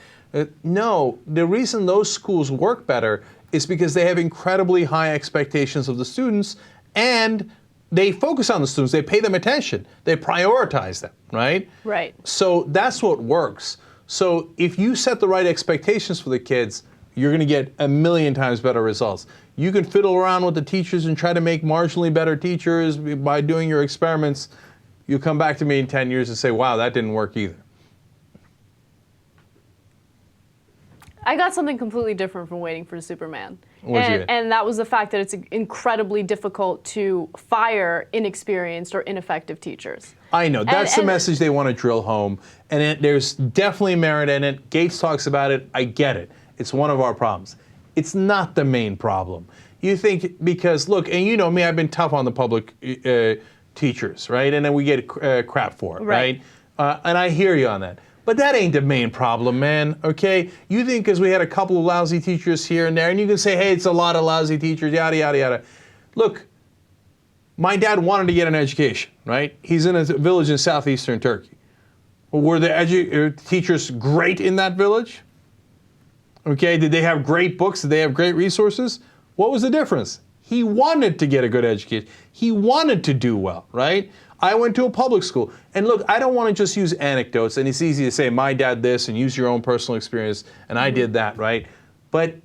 No, the reason those schools work better is because they have incredibly high expectations of the students, and they focus on the students, they pay them attention, they prioritize them, right? Right. So that's what works. So if you set the right expectations for the kids, you're going to get a million times better results. You can fiddle around with the teachers and try to make marginally better teachers by doing your experiments. You'll come back to me in 10 years and say, wow, that didn't work either. I got something completely different from Waiting for Superman. What'd you get? And that was the fact that it's incredibly difficult to fire inexperienced or ineffective teachers. I know. That's the message they want to drill home. And there's definitely merit in it. Gates talks about it. I get it. It's one of our problems. It's not the main problem. You think, because look, and you know me, I've been tough on the public teachers, right? And then we get crap for it, right? And I hear you on that. But that ain't the main problem, man, okay? You think because we had a couple of lousy teachers here and there, and you can say, hey, it's a lot of lousy teachers, yada, yada, yada. Look, my dad wanted to get an education, right? He's in a village in southeastern Turkey. Well, were the teachers great in that village? Okay, did they have great books? Did they have great resources? What was the difference? He wanted to get a good education. He wanted to do well, right? I went to a public school. And look, I don't want to just use anecdotes, and it's easy to say, my dad this, and use your own personal experience, and I did that, right? But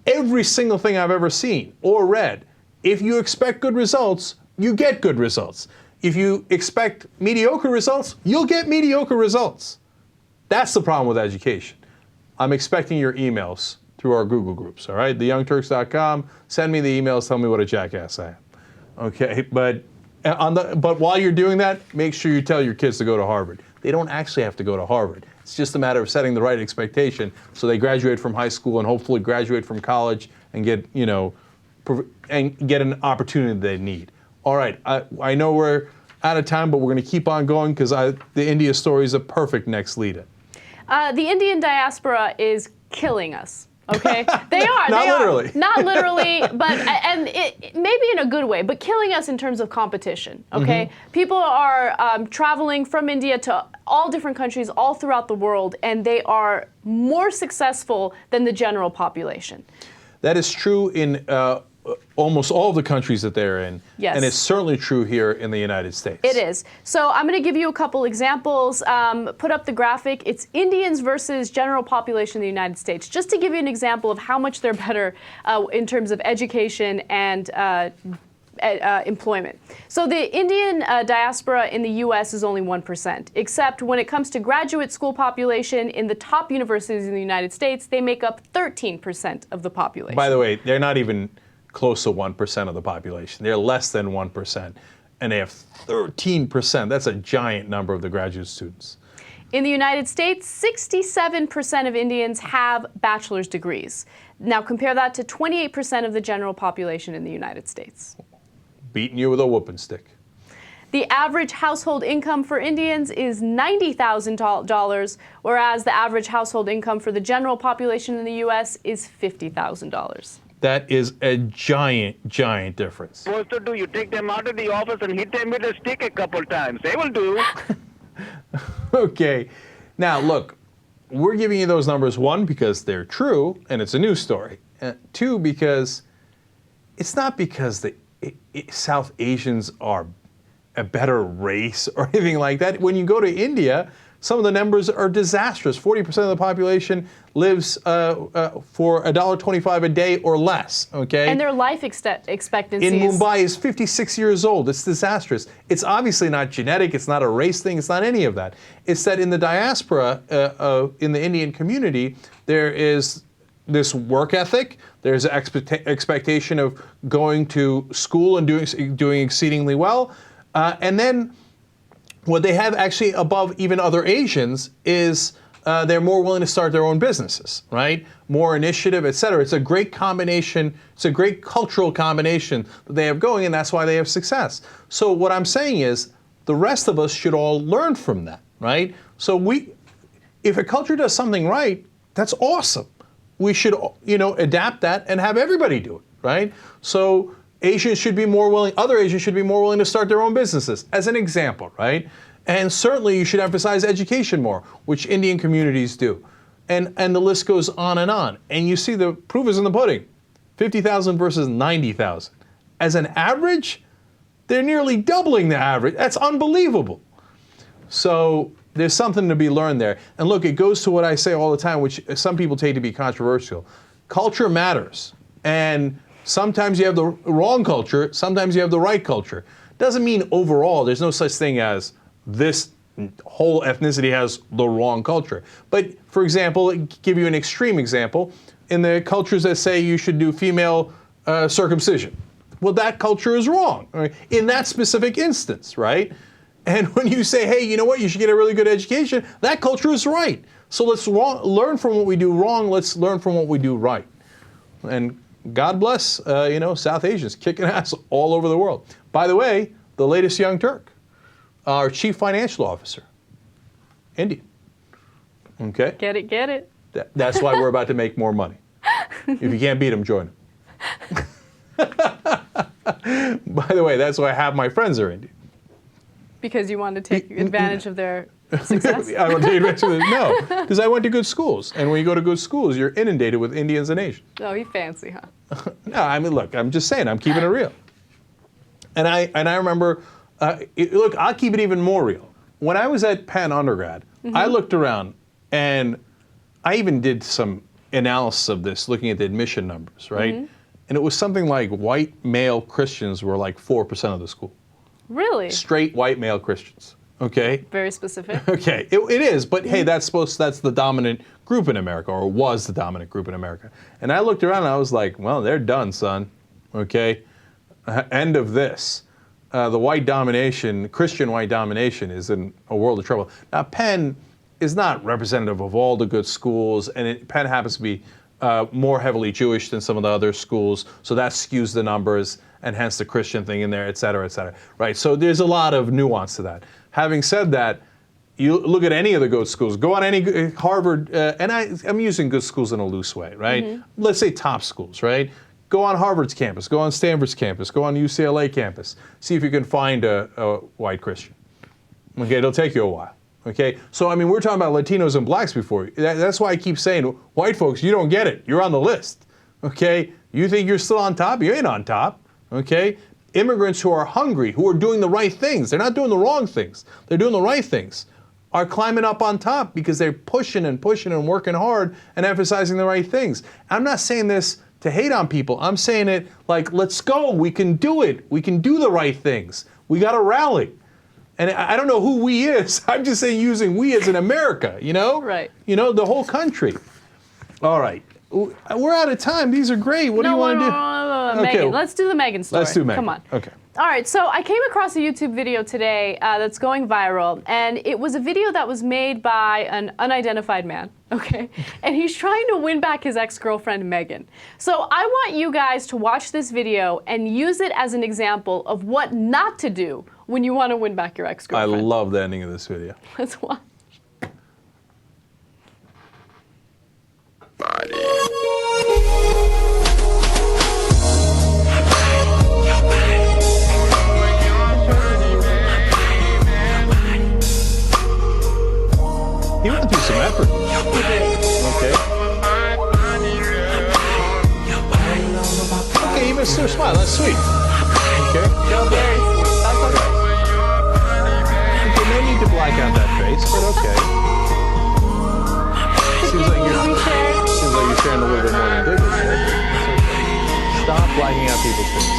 every single thing I've ever seen or read, if you expect good results, you get good results. If you expect mediocre results, you'll get mediocre results. That's the problem with education. I'm expecting your emails through our Google groups, all right? TheYoungTurks.com. Send me the emails, tell me what a jackass I am. Okay, but while you're doing that, make sure you tell your kids to go to Harvard. They don't actually have to go to Harvard. It's just a matter of setting the right expectation so they graduate from high school and hopefully graduate from college and get, get an opportunity they need. All right, I know we're out of time, but we're going to keep on going because the India story is a perfect next lead-in. The Indian diaspora is killing us. Okay, they are. Not literally. Not literally, but maybe in a good way, but killing us in terms of competition. Okay, people are traveling from India to all different countries all throughout the world, and they are more successful than the general population. That is true in almost all of the countries that they're in. Yes. And it's certainly true here in the United States. It is. So I'm going to give you a couple examples. Put up the graphic. It's Indians versus general population in the United States. Just to give you an example of how much they're better in terms of education and employment. So the Indian diaspora in the U.S. is only 1%, except when it comes to graduate school population in the top universities in the United States, they make up 13% of the population. By the way, they're not even close to 1% of the population. They're less than 1%, and they have 13%. That's a giant number of the graduate students. In the United States, 67% of Indians have bachelor's degrees. Now compare that to 28% of the general population in the United States. Beating you with a whooping stick. The average household income for Indians is $90,000, whereas the average household income for the general population in the U.S. is $50,000. That is a giant, giant difference. Supposed to do, you take them out of the office and hit them with a stick a couple times. They will do. Okay. Now, look, we're giving you those numbers, one, because they're true, and it's a news story. Two, because it's not because the South Asians are a better race or anything like that. When you go to India, Some of the numbers are disastrous. 40% of the population lives for $1.25 a day or less, okay? And their life expectancy in Mumbai is 56 years old. It's disastrous. It's obviously not genetic. It's not a race thing. It's not any of that. It's that in the diaspora, in the Indian community, there is this work ethic. There's an expectation of going to school and doing exceedingly well. And then what they have actually above even other Asians is they're more willing to start their own businesses, right? More initiative, et cetera. It's a great combination. It's a great cultural combination that they have going, and that's why they have success. So what I'm saying is the rest of us should all learn from that, right? So if a culture does something right, that's awesome. We should, adapt that and have everybody do it, right? So Asians should be more willing, other Asians should be more willing to start their own businesses, as an example, right? And certainly you should emphasize education more, which Indian communities do. And the list goes on. And you see the proof is in the pudding. 50,000 versus 90,000. As an average, they're nearly doubling the average. That's unbelievable. So there's something to be learned there. And look, it goes to what I say all the time, which some people take to be controversial. Culture matters. And sometimes you have the wrong culture, sometimes you have the right culture. Doesn't mean overall there's no such thing as this whole ethnicity has the wrong culture. But for example, give you an extreme example, in the cultures that say you should do female circumcision. Well, that culture is wrong, right? In that specific instance, right? And when you say, hey, you know what, you should get a really good education, that culture is right. So let's learn from what we do wrong, let's learn from what we do right. And God bless, South Asians kicking ass all over the world. By the way, the latest Young Turk, our chief financial officer, Indian. Okay? Get it. That's why we're about to make more money. If you can't beat him, join him. By the way, that's why half my friends are Indian. Because you want to take advantage of their success? I want to take advantage of it. No, because I went to good schools. And when you go to good schools, you're inundated with Indians and Asians. Oh, you fancy, huh? No, I mean, look, I'm just saying, I'm keeping it real. And I remember, look, I'll keep it even more real. When I was at Penn undergrad, I looked around, and I even did some analysis of this, looking at the admission numbers, right? And it was something like white male Christians were like 4% of the school. Really? Straight white male Christians. Okay. Very specific. Okay, it is, but hey, that's the dominant group in America, or was the dominant group in America. And I looked around and I was like, well, they're done, son. Okay, end of this. The white domination, Christian white domination, is in a world of trouble. Now, Penn is not representative of all the good schools, and Penn happens to be more heavily Jewish than some of the other schools, so that skews the numbers, and hence the Christian thing in there, et cetera, right? So there's a lot of nuance to that. Having said that, you look at any of the good schools, go on any Harvard, and I'm using good schools in a loose way, right? Let's say top schools, right? Go on Harvard's campus, go on Stanford's campus, go on UCLA campus, see if you can find a white Christian. Okay, it'll take you a while. Okay, so I mean, we're talking about Latinos and blacks before. That's why I keep saying, white folks, you don't get it. You're on the list. Okay, you think you're still on top? You ain't on top. Okay, immigrants who are hungry, who are doing the right things, they're not doing the wrong things, they're doing the right things, are climbing up on top because they're pushing and working hard and emphasizing the right things. I'm not saying this to hate on people. I'm saying it like, let's go. We can do it. We can do the right things. We got to rally. And I don't know who we is. I'm just saying using we as in America, you know? Right. You know, the whole country. All right. We're out of time. These are great. What do you want to do? No, okay. Meghan. Let's do the Meghan story. Let's do Meghan. Come on. Okay. All right, so I came across a YouTube video today that's going viral, and it was a video that was made by an unidentified man, okay? And he's trying to win back his ex-girlfriend, Meghan. So I want you guys to watch this video and use it as an example of what not to do when you want to win back your ex-girlfriend. I love the ending of this video. Let's watch. He went through some effort. Okay. Okay, you missed her smile. That's sweet. Okay. Very sweet. That's okay. Okay, no need to black out that face, but okay. flagging out people's faces.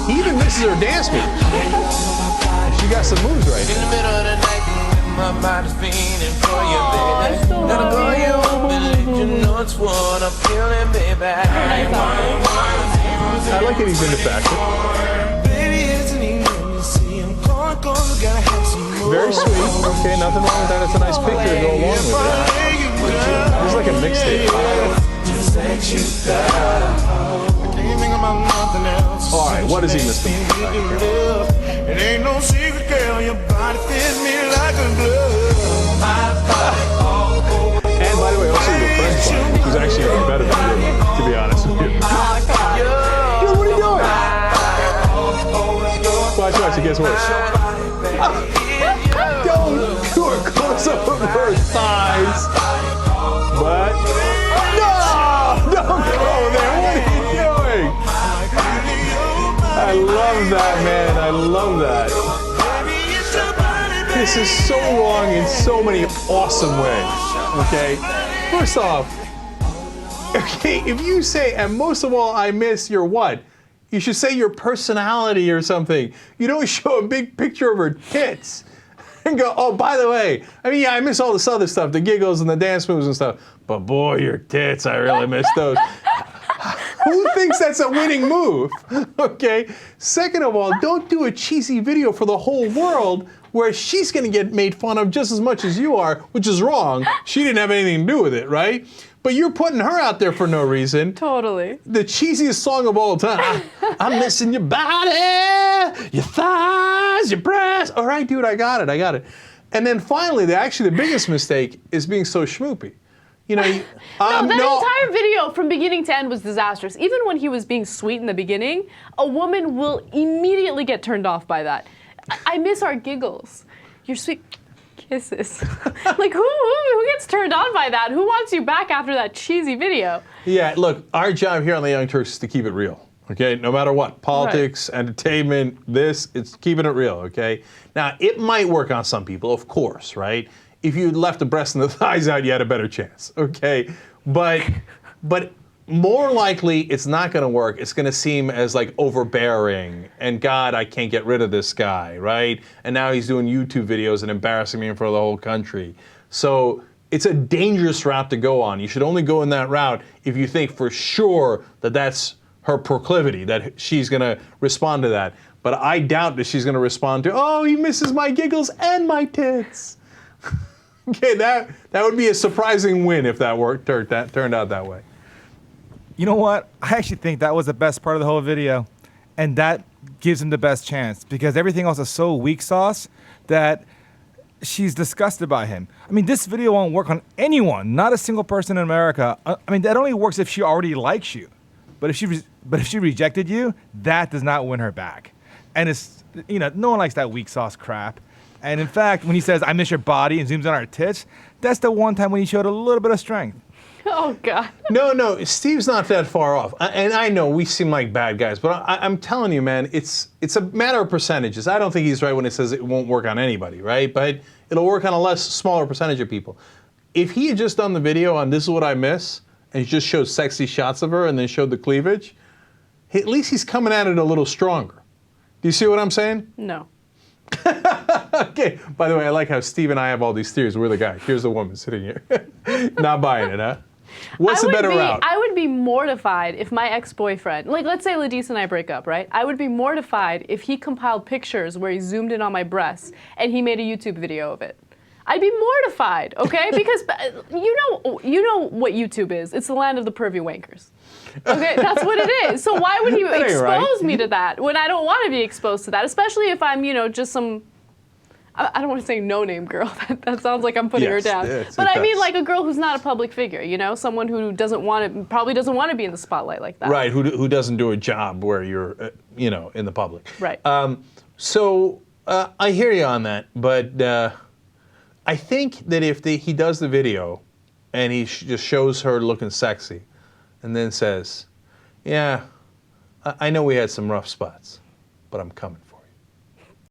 He even misses her dance move. She got some moves right here. My body's feeling for you, baby. Gotta go you home, baby. You know it's what I'm feeling, baby. I like that he's into fashion. Very sweet. Okay, nothing wrong with that. It's a nice picture to go along with it. It's like a mixtape. All right, what does he miss? It ain't no secret, girl. Your body fits me like a glove. And by the way, also your French one, which was actually even better than you, to be honest with you. Dude, what are you doing? Watch, it gets worse. Don't do a close-up of her thighs. But, no! Don't go there. What are you doing? I love that, man. I love that. This is so wrong in so many awesome ways. Okay? First off, okay, if you say, and most of all, I miss your what? You should say your personality or something. You don't show a big picture of her tits and go, oh, by the way, I mean, yeah, I miss all this other stuff, the giggles and the dance moves and stuff, but boy, your tits, I really miss those. Who thinks that's a winning move? Okay. Second of all, don't do a cheesy video for the whole world where she's going to get made fun of just as much as you are, which is wrong. She didn't have anything to do with it, right? But you're putting her out there for no reason. Totally. The cheesiest song of all time. I'm missing your body, your thighs, your breasts. All right, dude, I got it. And then finally, the biggest mistake is being so schmoopy. You know, that entire video from beginning to end was disastrous. Even when he was being sweet in the beginning, a woman will immediately get turned off by that. I miss our giggles. Your sweet kisses. Like, who gets turned on by that? Who wants you back after that cheesy video? Yeah, look, our job here on the Young Turks is to keep it real. Okay, no matter what, politics, entertainment, it's keeping it real. Okay, now it might work on some people, of course, right? If you left the breasts and the thighs out, you had a better chance. Okay, but more likely it's not going to work. It's going to seem as like overbearing and God, I can't get rid of this guy, right? And now he's doing YouTube videos and embarrassing me in front of the whole country. So it's a dangerous route to go on. You should only go in that route if you think for sure that that's her proclivity, that she's going to respond to that. But I doubt that she's going to respond to, oh, he misses my giggles and my tits. Okay, that would be a surprising win if that turned out that way. You know what? I actually think that was the best part of the whole video, and that gives him the best chance because everything else is so weak sauce that she's disgusted by him. I mean, this video won't work on anyone, not a single person in America. I mean, that only works if she already likes you. But if she rejected you, that does not win her back. And it's, you know, no one likes that weak sauce crap. And in fact, when he says, I miss your body and zooms on our tits, that's the one time when he showed a little bit of strength. Oh, God. No, Steve's not that far off. And I know we seem like bad guys, but I'm telling you, man, it's a matter of percentages. I don't think he's right when he says it won't work on anybody, right? But it'll work on a smaller percentage of people. If he had just done the video on This Is What I Miss, and he just showed sexy shots of her and then showed the cleavage, at least he's coming at it a little stronger. Do you see what I'm saying? No. Okay. By the way, I like how Steve and I have all these theories. We're the guy. Here's the woman sitting here. Not buying it, huh? What's the better route? I would be mortified if my ex-boyfriend, like let's say Ladisa and I break up, right? I would be mortified if he compiled pictures where he zoomed in on my breasts and he made a YouTube video of it. I'd be mortified, okay? Because you know what YouTube is. It's the land of the pervy wankers. Okay, that's what it is. So why would you expose me to that when I don't want to be exposed to that? Especially if I'm, just some, I don't want to say no-name girl. That sounds like I'm putting her down. But I mean like a girl who's not a public figure, someone who probably doesn't want to be in the spotlight like that. Right, who doesn't do a job where you're, in the public. Right. So I hear you on that, but I think that if he does the video and he just shows her looking sexy and then says, yeah, I know we had some rough spots, but I'm coming for you.